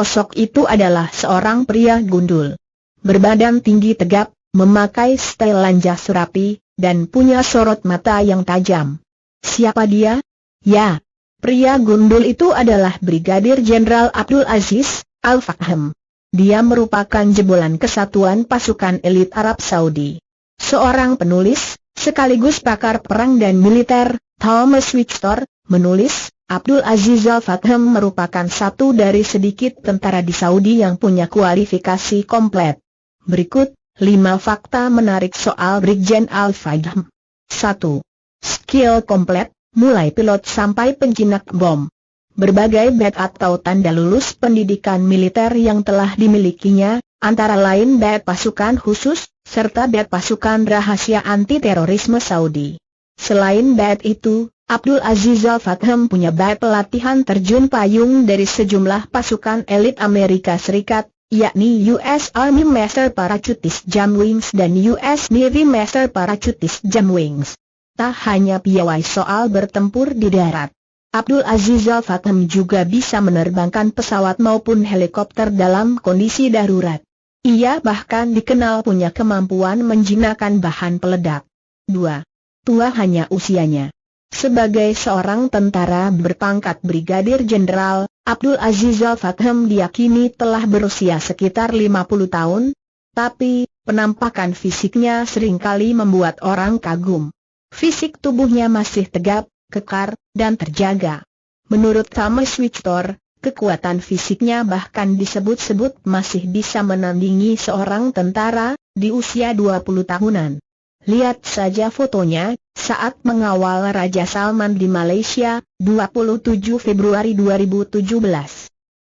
Sosok itu adalah seorang pria gundul, berbadan tinggi tegap, memakai setelan jas rapi, dan punya sorot mata yang tajam. Siapa dia? Ya, pria gundul itu adalah Brigadir Jenderal Abdul Aziz Al-Fakhem. Dia merupakan jebolan kesatuan pasukan elit Arab Saudi. Seorang penulis, sekaligus pakar perang dan militer, Thomas Victor, menulis, Abdul Aziz Al-Fakhem merupakan satu dari sedikit tentara di Saudi yang punya kualifikasi komplet. Berikut 5 fakta menarik soal Brigjen Al-Fakhem. 1. Skill komplet, mulai pilot sampai penjinak bom. Berbagai badge atau tanda lulus pendidikan militer yang telah dimilikinya, antara lain badge pasukan khusus, serta badge pasukan rahasia anti-terorisme Saudi. Selain badge itu, Abdul Aziz Al-Fakhem punya badge pelatihan terjun payung dari sejumlah pasukan elit Amerika Serikat, yakni US Army Master Parachutist Jam Wings dan US Navy Master Parachutist Jam Wings. Tak hanya piawai soal bertempur di darat, Abdul Aziz Al-Fakhem juga bisa menerbangkan pesawat maupun helikopter dalam kondisi darurat. Ia bahkan dikenal punya kemampuan menjinakkan bahan peledak. 2. Tua hanya usianya. Sebagai seorang tentara berpangkat Brigadir Jenderal, Abdul Aziz Al-Fakhem diyakini telah berusia sekitar 50 tahun, tapi penampakan fisiknya seringkali membuat orang kagum. Fisik tubuhnya masih tegap, kekar, dan terjaga. Menurut Thomas Victor, kekuatan fisiknya bahkan disebut-sebut masih bisa menandingi seorang tentara di usia 20 tahunan. Lihat saja fotonya saat mengawal Raja Salman di Malaysia, 27 Februari 2017.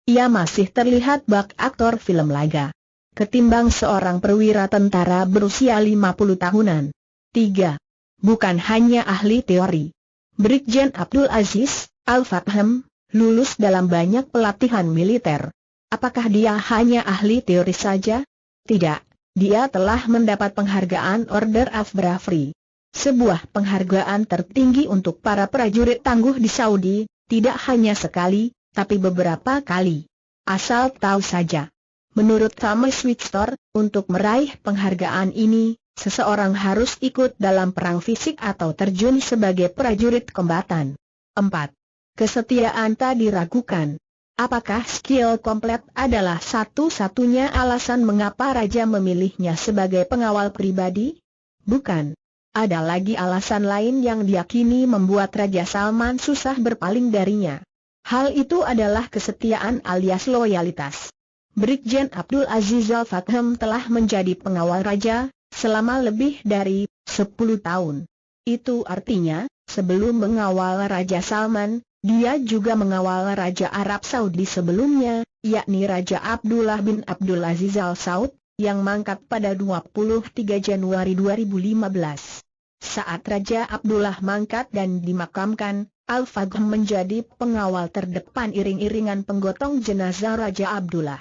Ia masih terlihat bak aktor film laga ketimbang seorang perwira tentara berusia 50 tahunan. 3. Bukan hanya ahli teori. Brigjen Abdul Aziz Al-Fakhem lulus dalam banyak pelatihan militer. Apakah dia hanya ahli teori saja? Tidak. Dia telah mendapat penghargaan Order of Bravery, sebuah penghargaan tertinggi untuk para prajurit tangguh di Saudi, tidak hanya sekali, tapi beberapa kali. Asal tahu saja, menurut Thomas Victor, untuk meraih penghargaan ini, seseorang harus ikut dalam perang fisik atau terjun sebagai prajurit kombatan. 4. Kesetiaan tak diragukan. Apakah skill komplet adalah satu-satunya alasan mengapa Raja memilihnya sebagai pengawal pribadi? Bukan. Ada lagi alasan lain yang diyakini membuat Raja Salman susah berpaling darinya. Hal itu adalah kesetiaan alias loyalitas. Brigjen Abdul Aziz Al-Fakhem telah menjadi pengawal Raja selama lebih dari 10 tahun. Itu artinya, sebelum mengawal Raja Salman, dia juga mengawal Raja Arab Saudi sebelumnya, yakni Raja Abdullah bin Abdul Aziz Al Saud, yang mangkat pada 23 Januari 2015. Saat Raja Abdullah mangkat dan dimakamkan, Al-Fakhem menjadi pengawal terdepan iring-iringan penggotong jenazah Raja Abdullah.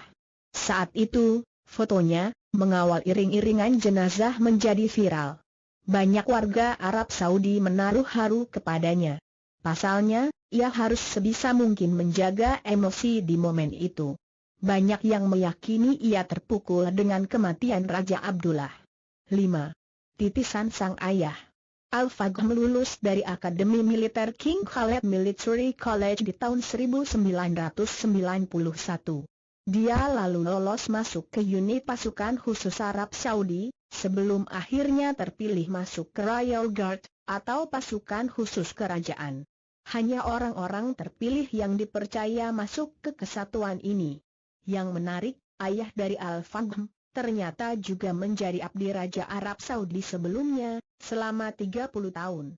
Saat itu, fotonya, mengawal iring-iringan jenazah menjadi viral. Banyak warga Arab Saudi menaruh haru kepadanya. Pasalnya, ia harus sebisa mungkin menjaga emosi di momen itu. Banyak yang meyakini ia terpukul dengan kematian Raja Abdullah. 5. Titisan sang ayah. Al-Fakhem lulus dari Akademi Militer King Khaled Military College di tahun 1991. Dia lalu lolos masuk ke unit pasukan khusus Arab Saudi, sebelum akhirnya terpilih masuk ke Royal Guard, atau pasukan khusus kerajaan. Hanya orang-orang terpilih yang dipercaya masuk ke kesatuan ini. Yang menarik, ayah dari Al-Fakhem ternyata juga menjadi abdi Raja Arab Saudi sebelumnya, selama 30 tahun.